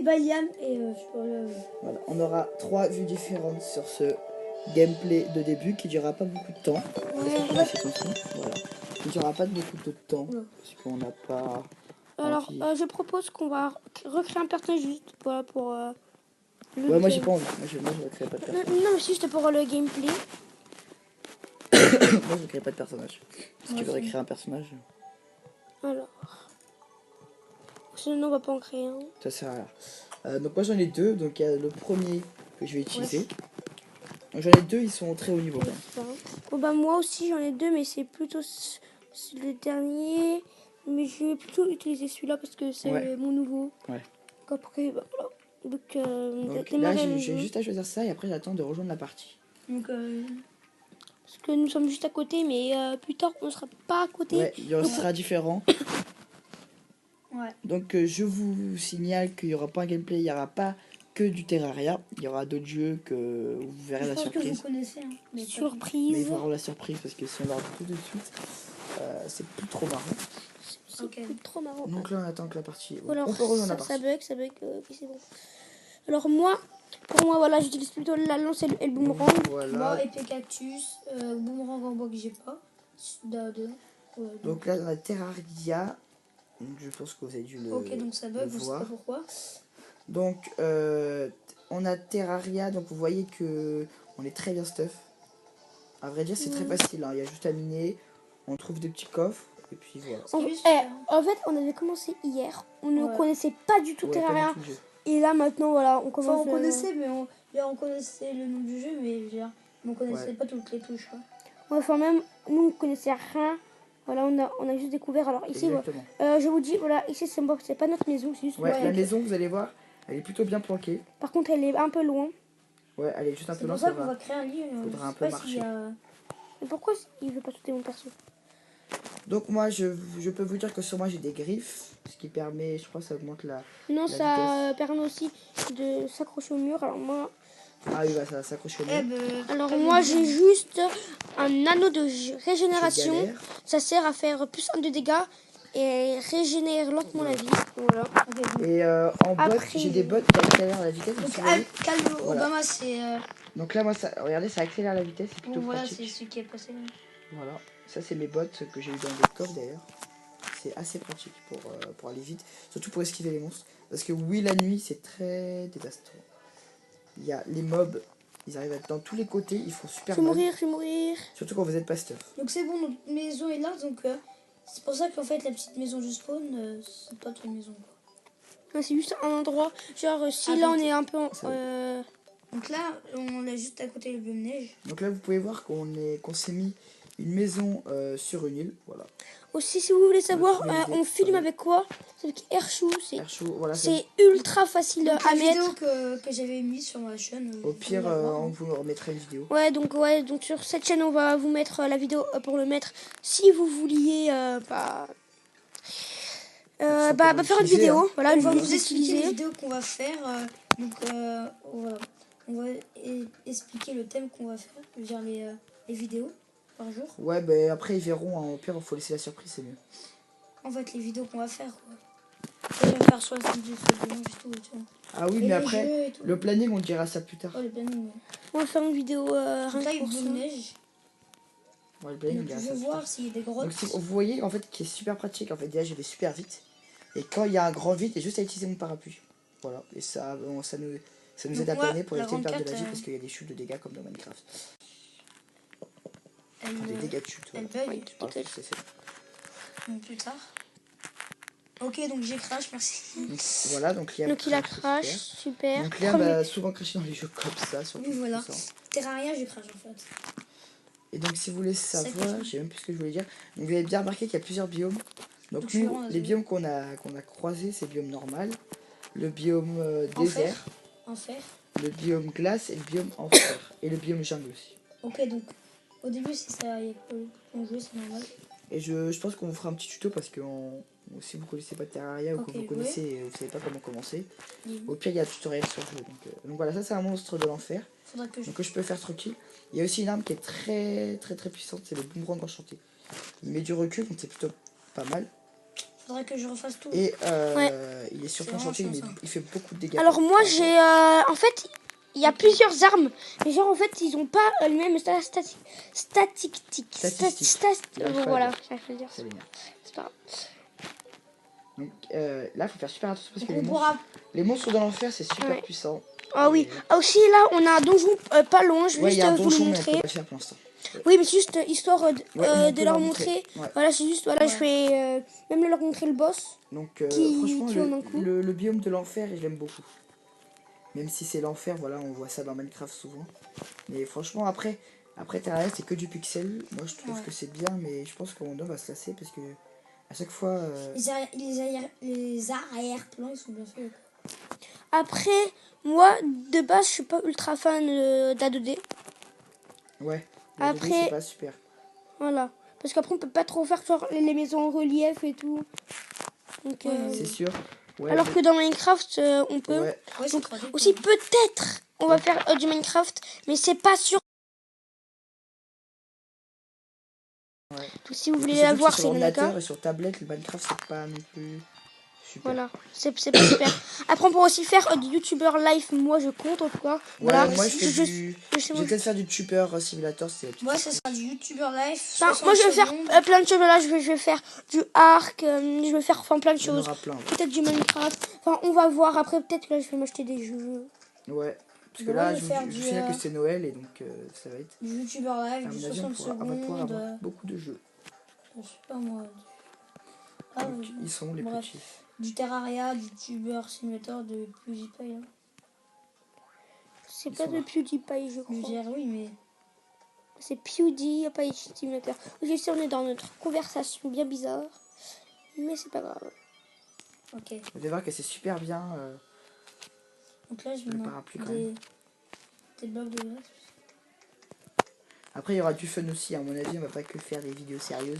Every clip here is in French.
Bayam et Voilà, on aura 3 vues différentes sur ce gameplay de début qui durera pas beaucoup de temps. Ouais, Voilà. Qui durera pas beaucoup de temps Ouais. parce qu'on n'a pas. alors, envie. je propose qu'on va recréer un personnage juste voilà, pour le Ouais, moi j'ai game. pas envie. Moi je crée pas de Non, personnage. non, mais c'est juste pour le gameplay. Moi je crée pas de personnage. Si Moi tu voudrais aussi. créer un personnage, Alors, sinon on va pas en créer un. ça sert à rien. Donc moi j'en ai 2. Donc il y a le premier que je vais utiliser. Donc j'en ai 2, ils sont au très haut niveau. Ouais, c'est pas grave. Bon bah moi aussi j'en ai 2, mais c'est plutôt le dernier. Mais je vais plutôt utiliser celui-là parce que c'est mon nouveau. Ouais. Donc après, bah, voilà. Donc, Donc là démarrer j'ai le jeu. juste à choisir ça et après j'attends de rejoindre la partie. Donc, parce que nous sommes juste à côté, mais plus tard on ne sera pas à côté. Ouais, il Donc, sera différent. Ouais. Donc je vous signale qu'il n'y aura pas un gameplay, il n'y aura pas que du Terraria. Il y aura d'autres jeux que vous verrez la surprise. Que vous connaissez. Hein, mais Mais surprise. il faut avoir la surprise parce que si on leur dit tout de suite, c'est plus trop marrant. C'est trop marrant. Donc là on attend que la partie. Alors, on peut rejoindre la ça partie. bug, oui, c'est bon. Alors pour moi, voilà, j'utilise plutôt la lance et le boomerang. Voilà. Moi, épée cactus, boomerang en bois que j'ai pas. Donc là on a Terraria. Donc, je pense que vous avez dû le. Ok, donc ça bug, le vous savez voir. pas pourquoi. Donc on a Terraria, donc vous voyez que on est très bien stuff. À vrai dire c'est très facile, hein. Il y a juste à miner, on trouve des petits coffres et puis voilà. En fait, on avait commencé hier, on ne connaissait pas du tout Terraria. Pas du tout le jeu. Et là maintenant, voilà, on commence. Enfin, on connaissait, mais on connaissait le nom du jeu, mais on connaissait pas toutes les touches. Quoi. Ouais, enfin même, nous on connaissait rien. Voilà, on a juste découvert. Alors ici, je vous dis, voilà, ici c'est pas notre maison, c'est juste. La maison, vous allez voir, elle est plutôt bien planquée. Par contre, elle est un peu loin. Ouais, elle est juste un peu loin. C'est pour ça qu'on va créer un lit. Faudra un peu marcher. Mais pourquoi il veut pas sauter mon perso? Donc moi, je peux vous dire que sur moi j'ai des griffes, ce qui permet, je crois, ça augmente la. Non, la ça vitesse. permet aussi de s'accrocher au mur. Alors moi. Ah oui, bah ça s'accroche au mur. Alors moi j'ai juste un anneau de régénération. Je galère. Ça sert à faire plus 1 de dégâts et régénérer lentement la vie. Voilà. Et en bot, j'ai des bots qui accélèrent la vitesse. Donc, Voilà. Obama, c'est. Donc là, moi, regardez, ça accélère la vitesse, c'est plutôt Voilà, pratique. c'est celui qui est passé. Voilà, ça c'est mes bots que j'ai eu dans des coffres d'ailleurs. C'est assez pratique pour aller vite, surtout pour esquiver les monstres. Parce que oui, la nuit, c'est très désastreux. Il y a les mobs, ils arrivent à être dans tous les côtés, ils font super mal. Je vais mourir. Surtout quand vous êtes pas stuff. Donc c'est bon, notre maison est là, donc c'est pour ça qu'en fait la petite maison du spawn, c'est pas toute maison. C'est juste un endroit, genre si là on est un peu en... Donc là, on est juste à côté du biome neige. Donc là, vous pouvez voir qu'on s'est mis une maison sur une île, voilà. Aussi, si vous voulez savoir, on filme avec quoi? C'est avec Airshou. Voilà, c'est ultra facile à la mettre. Vidéo que j'avais mis sur ma chaîne. Au pire, on vous remettra une vidéo. Ouais, donc sur cette chaîne, on va vous mettre la vidéo pour le mettre. Si vous vouliez faire une vidéo, hein. voilà, on une va vidéo vous expliquer les utilisée. vidéos qu'on va faire. On va expliquer le thème qu'on va faire, genre les vidéos par jour. Ouais, bah après ils verront, hein. Au pire, il faut laisser la surprise, c'est mieux. En fait, les vidéos qu'on va faire, quoi. On va faire soit le samedi, soit le dimanche, tout. Ah oui, mais après, le planning, on dira ça plus tard. Oh, le planning. On va faire une vidéo rien Donc là, que il pour y a ça. de neige. Ouais, le planning, on Donc, dira je ça veux plus voir tard. s'il y a des grottes. Donc vous voyez, en fait, qui est super pratique. En fait, déjà, je vais super vite. Et quand il y a un grand vide, il y a juste à utiliser mon parapluie. Voilà, et ça nous aide à planer pour éviter de perdre de la vie parce qu'il y a des chutes de dégâts comme dans Minecraft. Des dégâts de chute. Elle Voilà. bug. Plus tard. Ok, donc j'ai crash, merci. Donc, voilà, donc Liam Donc il a crash, super. Donc Liam a souvent crashé dans les jeux comme ça. Surtout Oui, voilà. Terraria, j'ai crash en fait. Et donc si vous voulez savoir, je sais même plus ce que je voulais dire. Donc vous avez bien remarqué qu'il y a plusieurs biomes. Donc nous, les biomes qu'on a croisés, c'est le biome normal, le biome désert, enfer, le biome glace et le biome enfer. Et le biome jungle aussi. Ok, donc au début, si ça y a qu'on joue, c'est normal. Et je pense qu'on vous fera un petit tuto parce que si vous connaissez pas Terraria ou que vous connaissez et vous savez pas comment commencer, au pire il y a un tutoriel sur le jeu. Donc voilà, ça c'est un monstre de l'enfer. Donc que je peux faire tranquille. Il y a aussi une arme qui est très puissante, c'est le boomerang enchanté. Il met du recul, donc c'est plutôt pas mal. Faudrait que je refasse tout. Et Ouais. il est sur C'est ton vraiment chantier, chiant, ça. il fait beaucoup de dégâts. Alors moi par j'ai en fait il y a plusieurs armes, mais genre en fait ils ont pas le même statistique. Statistique. J'arrive pas à Voilà, dire. j'arrive à dire. Ça l'énerve. C'est pas grave. Donc là, faut faire super attention parce que Donc, on pourra... les monstres dans l'enfer, c'est super Ouais. puissant. Ah oui. Ah aussi là on a un donjon pas loin, je vais Ouais, il y juste a un vous le donjon, mais on peut montrer. pas le faire pour l'instant. Oui mais c'est juste histoire Ouais, mais on de peut leur montrer. Ouais. Voilà c'est juste voilà Ouais. je vais même leur montrer le boss. Donc Qui franchement, en un coup. le biome de l'enfer, je l'aime beaucoup. Même si c'est l'enfer, voilà, on voit ça dans Minecraft souvent. Mais franchement, après Terraria, c'est que du pixel. Moi, je trouve Ouais. que c'est bien, mais je pense qu'on va se lasser parce que à chaque fois. Les arrière-plans, ils sont bien faits. Après moi de base je suis pas ultra fan d'A2D. Ouais, le 2D, Après c'est pas super. voilà. Parce qu'après on peut pas trop faire genre, les maisons en relief et tout. Donc, C'est sûr. Ouais, alors que dans Minecraft on peut. ouais. Ouais, c'est Donc 3D, aussi quoi. peut-être on va faire du Minecraft, mais c'est pas sûr. Ouais. Donc, si vous voulez Surtout la que voir, sur c'est l'ordinateur Nanaka. et sur tablette, le Minecraft, c'est pas non plus super. Voilà, c'est pas super. Après on peut aussi faire du YouTuber live. Moi je compte en tout cas. Ouais, Voilà. moi je fais je- du. je- Je vais peut-être faire du Tuber Simulator, c'est la petite Moi, ça technique. sera du YouTuber live. Enfin, moi je vais faire plein de choses là. Je vais faire du arc. Je vais faire enfin, plein de Il y en choses. aura plein. Peut-être du Minecraft. Enfin on va voir. Après peut-être que là je vais m'acheter des jeux. Ouais. Parce que Bon, là, je vais faire je du, sais que c'est Noël et donc ça va être. du YouTuber À live, du mon avis, 60 on va pouvoir secondes. avoir beaucoup de jeux. Je sais pas moi. Ah, Donc, ils sont les bref. petits. Du Terraria, du YouTuber Simulator, de PewDiePie. Hein. C'est Ils pas sont de là. PewDiePie je Je crois. veux dire, oui, mais. C'est PewDiePie Simulator. Je sais on est dans notre conversation bien bizarre. Mais c'est pas grave. Ok. Vous allez voir que c'est super bien. Donc là, je vais Le mettre parapluie, quand même. des blocs de glace. Après, il y aura du fun aussi. À mon avis, on va pas que faire des vidéos sérieuses.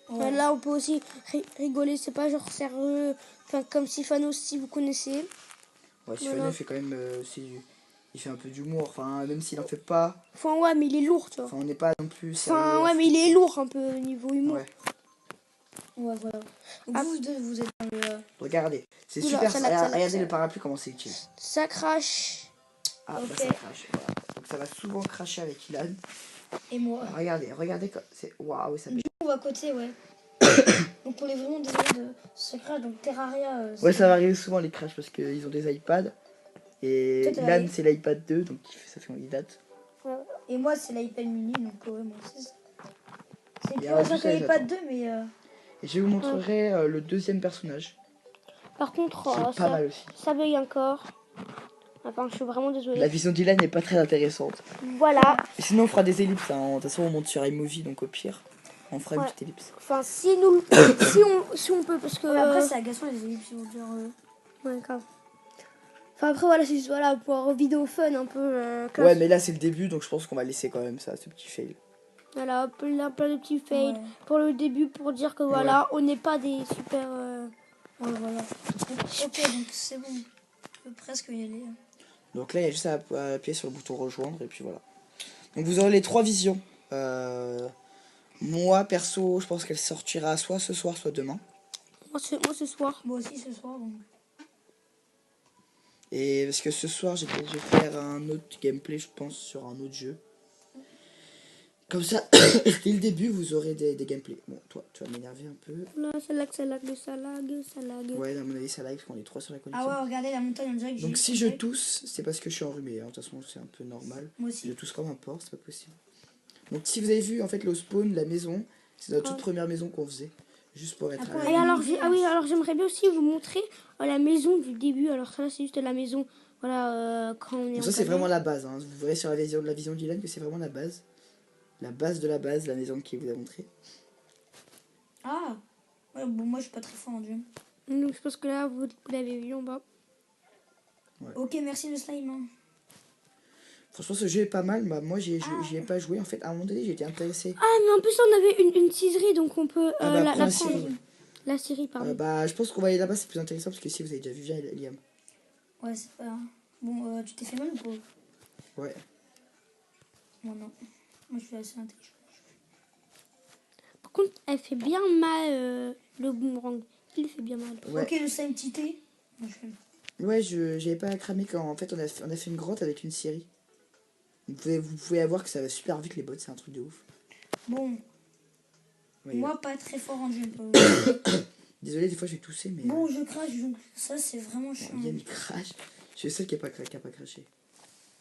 Ouais. Là, on peut aussi rigoler. C'est pas genre sérieux. Enfin, comme Sylphanos, si vous connaissez. Ouais, Sifano, Voilà. il fait quand même. Il fait un peu d'humour. Enfin, même s'il en fait pas. Enfin, ouais, mais il est lourd, tu vois. Enfin, on n'est pas non plus sérieux. Enfin, ouais, mais il est lourd un peu au niveau humour. Ouais. Ouais, voilà. Donc Ah. vous deux, vous êtes dans le. Regardez. C'est Oula, super. ça lag, ça lag, Regardez ça le lag. parapluie, comment c'est utile. Ça crache. Ah, bah Ok. ça crache. Voilà. Donc ça va souvent cracher avec Ilan. Et moi. Regardez. C'est. Waouh, ça Du pète. coup, on va à côté, ouais. Donc on est vraiment désolé de ce crash. Donc Terraria. Ouais, ça va arriver souvent les crashs parce qu'ils ont des iPads. Et Toi, t'as Ilan, la- c'est l'iPad 2, donc ça fait il date. Et moi, c'est l'iPad mini. Donc ouais, moi aussi. C'est Et plus alors, récent juste que les l'iPad 2, mais. Et je vous montrerai le deuxième personnage. Par contre, C'est pas mal aussi. ça bug encore. Enfin, je suis vraiment La désolée. vision d'Ilan n'est pas très intéressante. Voilà. Et sinon, on fera des ellipses. Hein. De toute façon, on monte sur iMovie, donc au pire, on fera une Ouais. petite ellipse. Enfin, si on peut, parce que. Ouais, après, c'est agaçant les ellipses. Ils vont dire. Ouais, grave. Enfin, après, voilà, c'est juste voilà, pour vidéo fun un peu. classe. Ouais, mais là, c'est le début, donc je pense qu'on va laisser quand même ça, ce petit fail. Voilà, plein de petits fails Ouais. pour le début, pour dire que voilà, on n'est pas des super. Ouais, voilà. Ok, donc c'est bon. On peut presque y aller. Hein. Donc là, il y a juste à appuyer sur le bouton rejoindre, et puis voilà. Donc vous aurez les 3 visions. Moi, perso, je pense qu'elle sortira soit ce soir, soit demain. Moi, ce soir. Moi aussi ce soir. Donc. Et parce que ce soir, je vais faire un autre gameplay, je pense, sur un autre jeu. Comme ça, dès le début, vous aurez des gameplays. Bon, toi, tu vas m'énerver un peu. Là, ça lag. Ouais, à mon avis, ça lag parce qu'on est 3 sur la connexion. Ah ouais, regardez la montagne, on dirait que Donc j'ai- si je tousse, c'est parce que je suis enrhumé. Hein. De toute façon, c'est un peu normal. Moi Si je aussi. tousse comme un porc, c'est pas possible. Donc si vous avez vu, en fait, le spawn, la maison, c'est notre toute Ah. première maison qu'on faisait. Juste pour être Après, à Et l'aise. alors, alors j'aimerais bien aussi vous montrer la maison du début. Alors ça, c'est juste la maison, voilà, quand on est Donc en ça, c'est cabane. vraiment la base. Hein. Vous verrez sur la vision d'Ilan que c'est vraiment la base. La base de la base, la maison qui vous a montré. Ah ouais, bon, moi je suis pas très fort en jeu. Donc je pense que là, vous l'avez vu en bas. Ouais. Ok, merci le slime. Hein. Franchement, ce jeu est pas mal. Bah, moi, j'y ai pas joué. En fait, à un moment donné, j'ai été intéressé. Ah, mais en plus, on avait une ciserie, donc on peut Ah bah, la prends la prendre. scierie. La scierie, pardon. Bah, je pense qu'on va aller là-bas, c'est plus intéressant parce que si vous avez déjà vu, viens, Liam. Ouais, c'est pas. Bon, tu t'es fait mal ou pas? Ouais. Moi non. Moi je suis assez intelligent. Par contre, elle fait bien mal le boomerang. Il fait bien mal. Ouais. Ok, le slime tité. Moi, je fais- Ouais, j'avais pas cramé quand en fait on a fait une grotte avec une série. Vous pouvez avoir que ça va super vite les bots, c'est un truc de ouf. Bon, Ouais, moi pas très fort en jump. Désolé, des fois je vais tousser, mais. Bon, je crache, donc ça c'est vraiment chiant. Bien, il crache. Je suis le seul qui a pas craché.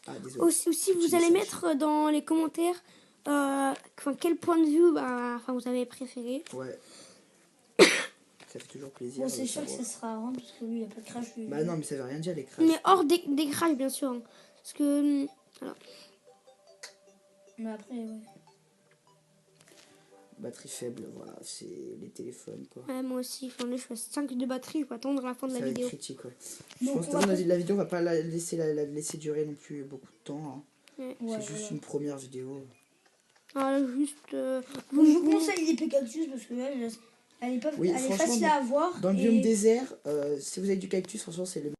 Ah, désolé. Aussi, vous Petit allez message. mettre dans les commentaires quel point de vue vous avez préféré. Ouais. Ça fait toujours plaisir. Bon, de c'est sûr que savoir. ça sera rare parce que lui il a pas de crash. Lui. Bah non, mais ça veut rien dire les crashs. Mais hors des crashs, bien sûr. Hein. Parce que. Voilà. Mais après, ouais. Batterie faible, voilà, c'est les téléphones quoi. Ouais, moi aussi, là, je fais 5 de batterie, je vais attendre la fin de Ça la va être vidéo. critique, ouais. Je Donc, pense que on va la vidéo, on va pas la laisser durer non plus beaucoup de temps. Hein. Ouais. Ouais, C'est juste voilà. une première vidéo. Voilà, juste. Je vous conseille l'épée cactus parce que là, elle est, pas, Oui, elle est franchement, facile à avoir. Dans le et- biome désert, si vous avez du cactus, franchement, c'est le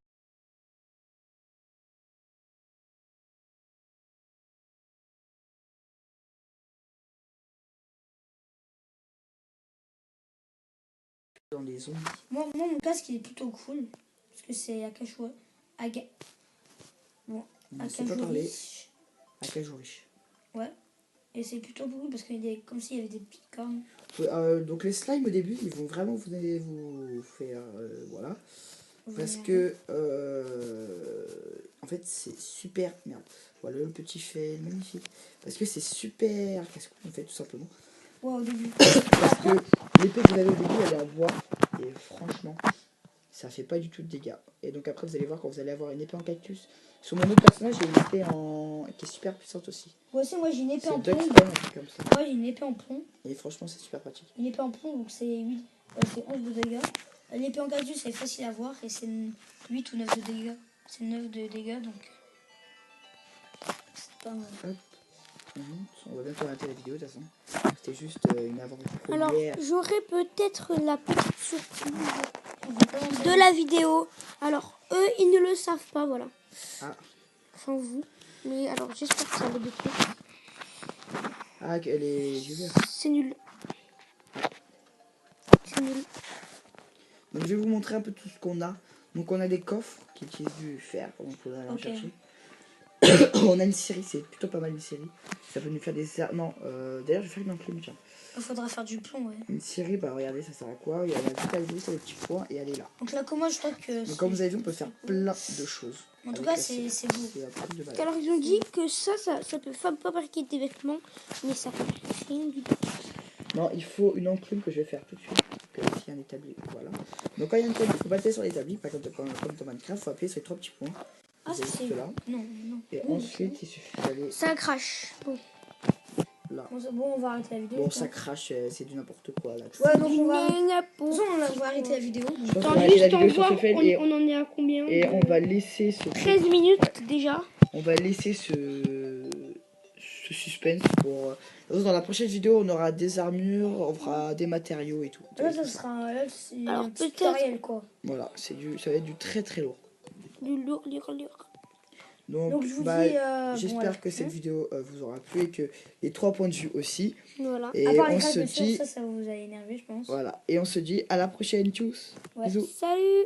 dans les zombies. Moi, mon casque il est plutôt cool parce que c'est Akashua. Bon, On ne sait pas parler. Akashuri. Akajorish. Ouais. Et c'est plutôt cool parce qu'il y a comme s'il y avait des petites cornes. Donc les slimes au début, ils vont vraiment vous faire... voilà. Parce Voilà. que... en fait, c'est super... Merde. Voilà le petit fail, magnifique. Parce que c'est super casse-cou, en fait, tout simplement. Ouais, au début. Parce que l'épée que vous avez au début, elle est en bois. Et franchement, ça fait pas du tout de dégâts. Et donc après, vous allez voir quand vous allez avoir une épée en cactus. Sur mon autre personnage, j'ai une épée qui est super puissante aussi. Moi aussi, moi j'ai une épée C'est en Duck plomb. Stone, un truc comme ça. Moi j'ai une épée en plomb. Et franchement, c'est super pratique. Une épée en plomb, donc c'est 8, c'est 11 de dégâts. L'épée en cactus, c'est facile à voir et c'est 8 ou 9 de dégâts. C'est 9 de dégâts, donc c'est pas mal. Hop, on va bientôt arrêter la vidéo de toute façon. C'était juste une Alors, avant-première. j'aurai peut-être la petite surprise On va commencer. de la vidéo. Alors, eux, ils ne le savent pas, voilà. Ah, Enfin, vous. Mais alors, j'espère que ça va détruire. ah elle est viewers. C'est nul. C'est nul. Donc je vais vous montrer un peu tout ce qu'on a. Donc on a des coffres qui utilisent du fer, donc on va aller en Ok. chercher. On a une série, c'est plutôt pas mal une série. Ça peut nous faire des... Non, d'ailleurs je vais faire une enclume, tiens. Il faudra faire du plomb, ouais. Une série, bah regardez, ça sert à quoi? Il y a la vitalité sur les petits points et elle est là. Donc la commode, je crois que. Donc comme vous avez vu, on peut faire plein de choses. En tout avec cas, la c'est série. beau. C'est un truc de malade. Alors, ils ont dit que ça peut fabriquer des vêtements. Mais ça fait rien du tout. Non, il faut une enclume que je vais faire tout de suite. Que ici, un établi, voilà. Donc quand il y a un établi, il faut pas appuyer sur l'établi, pas comme dans Minecraft, il faut appuyer sur les 3 petits points. Ah, Vous ça avez c'est. juste là. Non, non. Et Bon, ensuite, il suffit d'aller Ça crache. Bon. là. Bon, c'est bon, on va arrêter la vidéo. Bon, je ça pense. crache, c'est du n'importe quoi là. Ouais, donc on va. De toute N'importe façon, on va arrêter la vidéo. Je pense qu'on Attends, va arrêter la juste en vidéo sur voir, ce fait on en est à combien et on va laisser ce 13 minutes déjà. on va laisser ce suspense pour dans la prochaine vidéo on aura des armures, on fera des matériaux et tout. Là, ça sera. Là, c'est Alors, un petit peut-être- tutoriel, quoi. Voilà, ça va être du très très lourd. Du lourd. Donc, Donc, je vous bah, dis. j'espère que cette vidéo vous aura plu et que les 3 points de vue aussi. Voilà. Et À part les on cracks, se bien sûr, dit ça vous a énervé, je pense. voilà, et on se dit à la prochaine, tchuss. Ouais. Bisous. Salut.